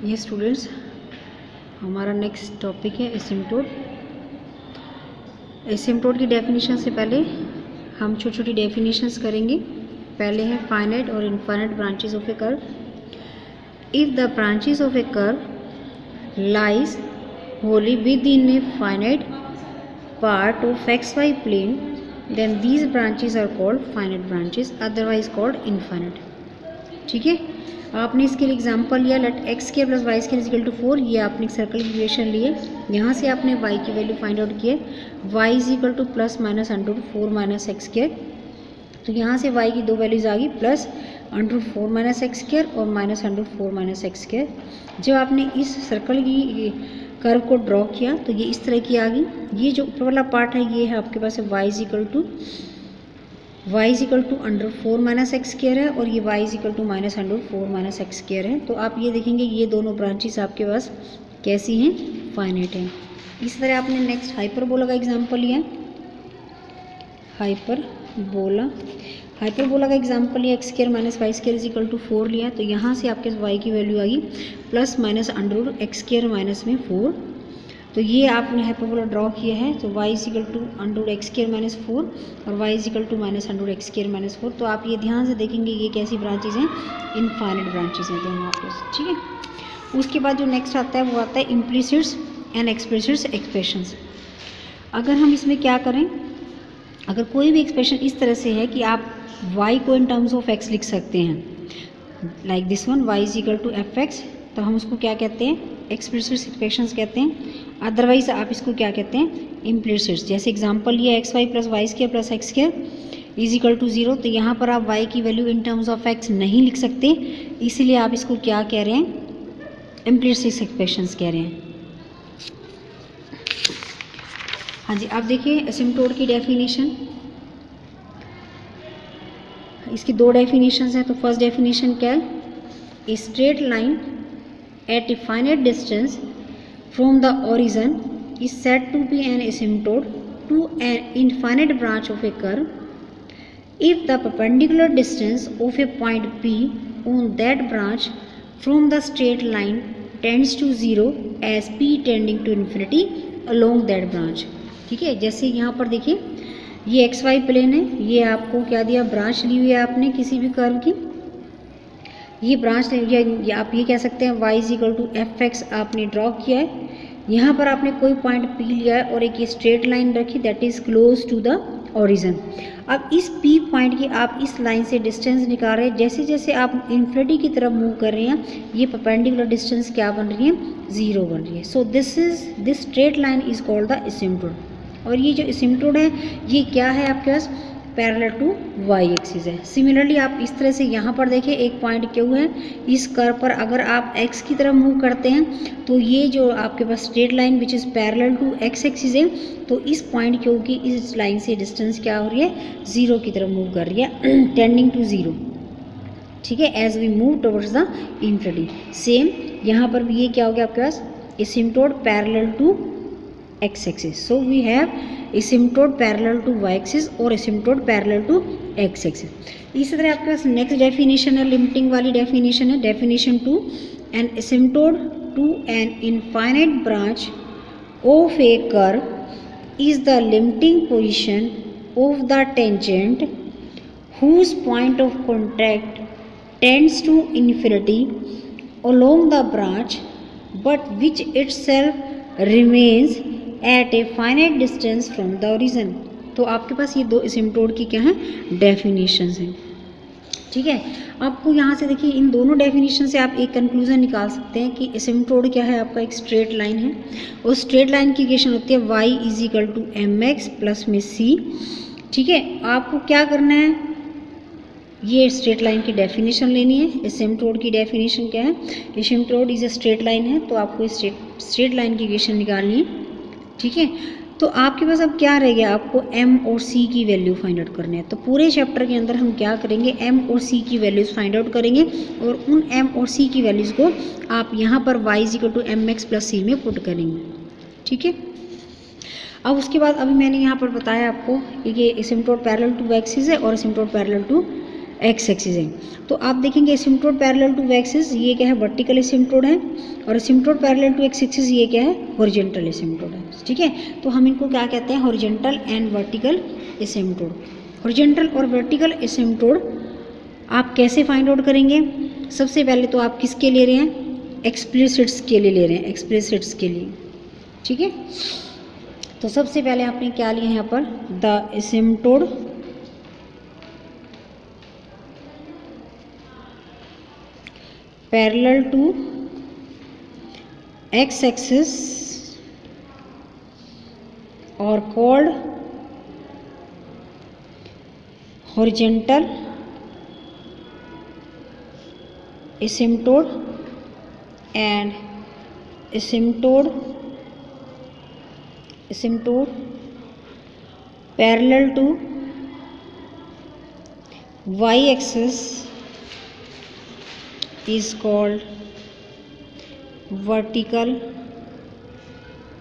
ये स्टूडेंट्स हमारा next topic है एसिम्प्टोट। एसिम्प्टोट की डेफिनेशन से पहले हम छोटी छोटी डेफिनेशंस करेंगे। पहले है फाइनाइट और infinite branches of a curve. If the branches of a curve lies wholly within a finite part of xy plane, then these branches are called finite branches, otherwise called infinite। ठीक है, आपने इसके लिए example लिया, let x square plus y square equal to 4। ये आपने circle की equation लिए, यहाँ से आपने y की वैल्यू फाइंड आउट की है, y is equal to plus minus under 4 minus x square. तो यहाँ से y की दो वैल्यूज आ गई, plus under 4 minus x square और minus under 4 minus x square. जब आपने इस सर्कल की कर्व को ड्रॉ किया तो ये इस तरह की आ गई। ये जो ऊपर वाला पार्ट है ये है आपके पास y is equal to under 4 minus x square है, और ये y is equal to minus under 4 minus x square है। तो आप ये देखेंगे ये दोनों ब्रांचेस आपके पास कैसी हैं, फाइनाइट हैं। इस तरह आपने नेक्स्ट हाइपरबोला का एग्जांपल लिया, हाइपरबोला का एग्जांपल लिया, x square minus y square is equal to 4 लिया। तो यहाँ से आपके y की वैल्यू आ गई plus minus under x square minus में 4। तो ये आपने हाइपरबोला ड्रॉ किया है, तो y is equal to under x square minus 4 और y is equal to minus under x square minus 4। तो आप ये ध्यान से देखेंगे ये कैसी ब्रांचेज हैं, इनफाइनाइट ब्रांचेज हैं दोनों आपके, ठीक है। उसके बाद जो नेक्स्ट आता है वो आता है इम्प्लिसिट्स एंड एक्सप्लिसिट्स एक्सप्रेशंस। अगर हम इसमें क्या करें, अगर कोई भी एक्सप्रेशन इस तरह से है कि आप y को इन टर्म्स ऑफ x लिख सकते हैं, like this one y is equal to f x, तो हम उसको क्या कहते हैं, एक्सप्लिसिट एक्सप्रेशंस कहते हैं। अदरवाइज आप इसको क्या कहते हैं, इम्प्लिसिट्स। जैसे एग्जांपल लिया x y plus y square plus x square is equal to 0। तो यहाँ पर आप y की value in terms of x नहीं लिख सकते, इसीलिए आप इसको क्या कह रहे हैं, इम्प्लिसिट एक्सप्रेशंस कह रहे हैं। हाँ जी, आप देखिए एसिम्प्टोट की डेफिनेशन, इसकी दो डेफिनेशन हैं। तो फर्स्ट डेफिनेशन क्या है, a straight line at a finite distance from the origin is said to be an asymptote to an infinite branch of a curve if the perpendicular distance of a point P on that branch from the straight line tends to 0 as P tending to infinity along that branch। ठीक है, जैसे यहाँ पर देखिए ये x Y plane है, ये आपको क्या दिया, ब्रांच ली हुई है आपने किसी भी कर्व की, ये ब्रांच या आप ये कह सकते हैं y is equal to f x आपने ड्रॉ किया है। यहाँ पर आपने कोई पॉइंट P लिया है और एक ये स्ट्रेट लाइन रखी that is close to the origin. अब इस P पॉइंट की आप इस लाइन से डिस्टेंस निकाल रहे हैं, जैसे जैसे आप इन्फिनिटी की तरफ मूव कर रहे हैं ये परपेंडिकुलर डिस्टेंस क्या बन रही है, 0 बन रही है। So this straight line is called the asymptote. और ये जो एसिम्प्टोट है ये क्या है आपके पास, पैरेलल टू वाई एक्सिस है। सिमिलरली आप इस तरह से यहाँ पर देखिए एक पॉइंट क्यू है, इस कर्व पर अगर आप x की तरफ मूव करते हैं तो ये जो आपके पास straight line which is parallel to x axis है, तो इस पॉइंट क्यू की इस लाइन से डिस्टेंस क्या हो रही है, 0 की तरफ मूव कर रही है, टेंडिंग टू 0। ठीक है, as we move towards the infinity. Same यहाँ पर भी ये क्या हो गया आपके पास, asymptote parallel to x axis। So we have asymptote parallel to y axis और asymptote parallel to x axis। इसी तरह आपके पास नेक्स्ट डेफिनेशन है, लिमिटिंग वाली डेफिनेशन है, definition 2, an asymptote to an infinite branch of a curve is the limiting position of the tangent whose point of contact tends to infinity along the branch but which itself remains at a finite distance from the origin. तो आपके पास ये दो asymptote की क्या है, definitions हैं। ठीक है, आपको यहाँ से देखिए इन दोनों डेफिनेशन से आप एक कंक्लूजन निकाल सकते हैं कि एसिम्प्टोट क्या है, आपका एक स्ट्रेट लाइन है और स्ट्रेट लाइन की इक्वेशन होती है y is equal to m x plus में c। ठीक है, आपको क्या करना है, ये स्ट्रेट लाइन की डेफिनेशन लेनी है। एसिम्प्टोट की डेफिनेशन क्या है, asymptote is a straight line है, तो आपको स्ट्रेट लाइन की इक्वेशन निकालनी है। ठीक है, तो आपके पास अब क्या रह गया, आपको m और c की वैल्यू फाइंड आउट करनी है। तो पूरे चैप्टर के अंदर हम क्या करेंगे, m और c की वैल्यूज़ फाइंड आउट करेंगे और उन m और c की वैल्यूज़ को आप यहाँ पर y is equal to m x plus c में पुट करेंगे। ठीक है, अब उसके बाद अभी मैंने यहाँ पर बताया आपको ये एसिम्प्टोट पैरेलल टू एक्सिस है और asymptote parallel to x axis है। तो आप देखेंगे asymptote parallel to y axis ये क्या है, वर्टिकल एसिम्प्टोट है, और asymptote parallel to x axis ये क्या है, हॉरिजॉन्टल एसिम्प्टोट है। ठीक है, तो हम इनको क्या कहते हैं, horizontal and vertical asymptote. Horizontal और वर्टिकल एसिम्प्टोट आप कैसे फाइंड आउट करेंगे? सबसे पहले तो आप किसके ले रहे हैं, एक्सप्लिसिट्स के लिए ले रहे हैं, एक्सप्लिसिट्स के लिए। ठीक है, तो सबसे पहले आपने क्या लिया है यहाँ पर, the asymptote parallel to x axis और called horizontal asymptote and asymptote parallel to y axis is called vertical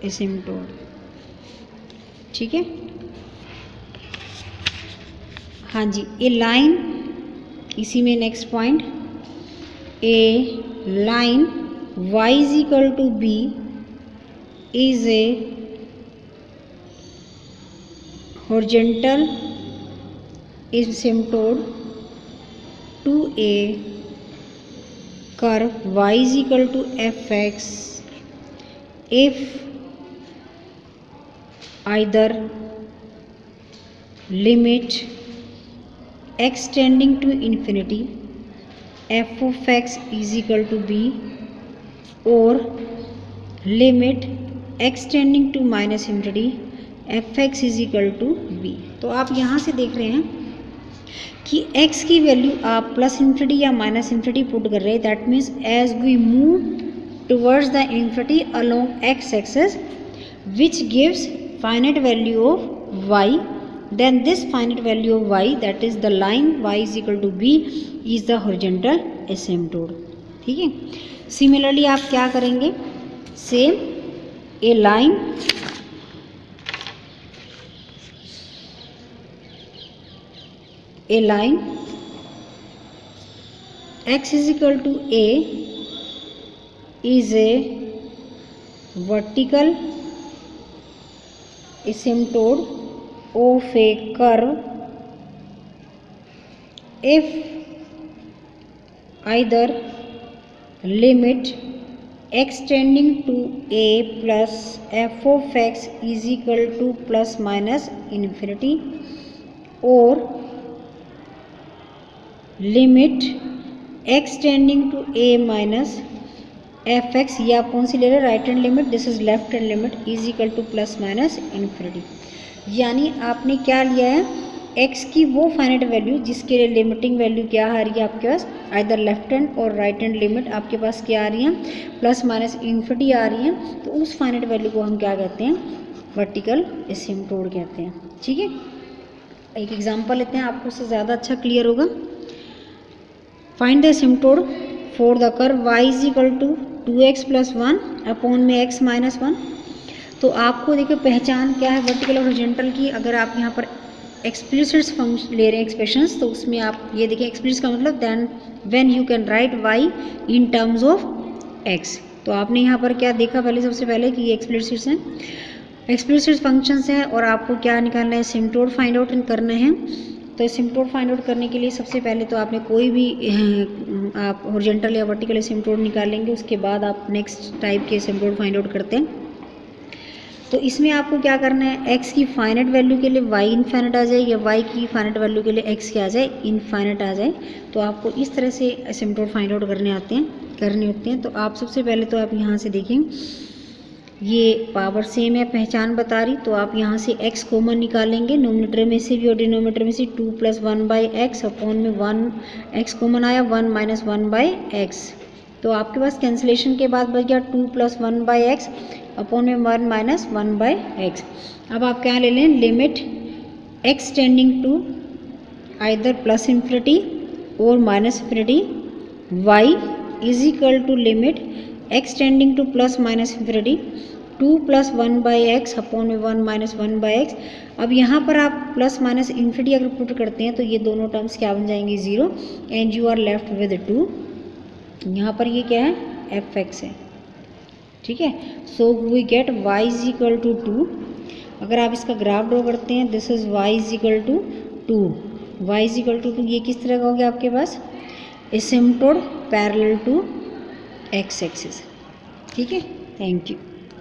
asymptote। ठीक है, हाँ जी, ए लाइन, इसी में next point, A line y is equal to b is a horizontal asymptote to a curve y is equal to fx if either limit x tending to infinity f of x is equal to b और limit x tending to minus infinity f x is equal to b. तो आप यहाँ से देख रहे हैं कि x की वैल्यू आप प्लस इन्फिनिटी या माइनस इन्फिनिटी पुट कर रहे हैं। That means as we move towards the infinity along x axis which gives finite value of y, then this finite value of y, that is the line y is equal to b, is the horizontal asymptote। ठीक है, similarly आप क्या करेंगे, same A line x is equal to a is a vertical asymptote of a curve if either limit x tending to a plus f of x is equal to plus minus infinity or limit x tending to a minus F x, ये आप कौन सी ले रहे हैं, right hand limit, this is left hand limit, is equal to plus minus infinity. यानी आपने क्या लिया है, x की वो फाइनाइट वैल्यू जिसके लिए लिमिटिंग वैल्यू क्या आ रही है आपके पास, आइदर लेफ्ट हैंड और राइट हैंड लिमिट आपके पास क्या आ रही है, प्लस माइनस इन्फिनिटी आ रही है। तो उस फाइनाइट वैल्यू को हम क्या कहते हैं, वर्टिकल एसिम्प्टोट कहते हैं। ठीक है, एक एग्जांपल लेते हैं, आपको उससे ज़्यादा अच्छा क्लियर होगा। Find the asymptote for the curve y is equal to 2x plus 1 upon में x माइनस 1। तो आपको देखिए पहचान क्या है वर्टिकल और हॉरिजॉन्टल की। अगर आप यहाँ पर एक्सप्लिसिट फंक्शन ले रहे हैं एक्सप्रेशंस, तो उसमें आप ये देखिए एक्सप्लिसिट का मतलब then when you can write y in terms of x। तो आपने यहाँ पर क्या देखा, पहले सबसे पहले कि ये एक्सप्लिसिट्स हैं, एक्सप्लिसिट फंक्शंस हैं, और आपको क्या निकालना है, एसिम्प्टोट फाइंड आउट करना है। तो एसिम्प्टोट फाइंड आउट करने के लिए सबसे पहले तो आपने कोई भी आप हॉरिजॉन्टल या वर्टिकल एसिम्प्टोट निकालेंगे, उसके बाद आप नेक्स्ट टाइप के एसिम्प्टोट फाइंड आउट करते हैं। तो इसमें आपको क्या करना है, x की फाइनाइट वैल्यू के लिए y इनफाइनाइट आ जाए या y की फाइनाइट वैल्यू के लिए x क्या आ जाए, इनफाइनाइट आ जाए। तो आपको इस तरह से एसिम्प्टोट फाइंड आउट करने होते हैं। तो आप सबसे पहले तो आप यहाँ से देखें, ये पावर सेम है, पहचान बता रही, तो आप यहाँ से x कॉमन निकालेंगे, नोमिनेटर में से भी और डिनोमिनेटर में से 2 प्लस 1 बाई एक्स अपॉन में 1 x कॉमन आया, 1 माइनस 1 बाई एक्स। तो आपके पास कैंसिलेशन के बाद बच गया 2 प्लस 1 बाई एक्स अपॉन में 1 माइनस 1 बाई एक्स। अब आप क्या ले लें, limit x tending to either plus infinity और minus infinity y is equal to limit x tending to plus minus infinity 2 plus 1 by x upon में 1 minus 1 by x. अब यहाँ पर आप प्लस माइनस इन्फिनिटी अगर पुट करते हैं तो ये दोनों टर्म्स क्या बन जाएंगे 0 and you are left with 2। यहाँ पर ये क्या है एफ एक्स है, ठीक है। So we get y is equal to 2। अगर आप इसका ग्राफ ड्रॉ करते हैं this is y is equal to 2, y is equal to 2 ये किस तरह का हो गया आपके पास asymptote parallel to x axis, ठीक है। Thank you.